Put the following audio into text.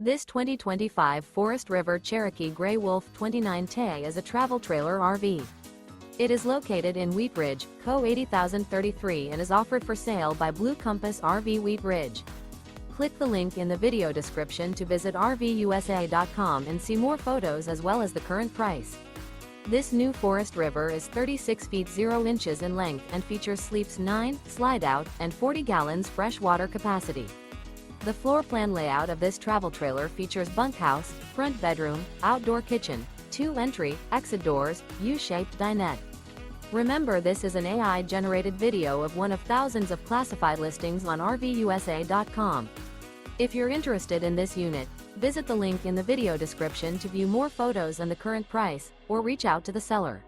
This 2025 Forest River Cherokee Grey Wolf 29T is a travel trailer RV. It is located in Wheat Ridge, Co. 80033 and is offered for sale by Blue Compass RV Wheat Ridge. Click the link in the video description to visit RVUSA.com and see more photos as well as the current price. This new Forest River is 36 feet 0 inches in length and features sleeps 9, slide-out, and 40 gallons fresh water capacity. The floor plan layout of this travel trailer features bunkhouse, front bedroom, outdoor kitchen, 2 entry, exit doors, U-shaped dinette. Remember, this is an AI-generated video of one of thousands of classified listings on RVUSA.com. If you're interested in this unit, visit the link in the video description to view more photos and the current price, or reach out to the seller.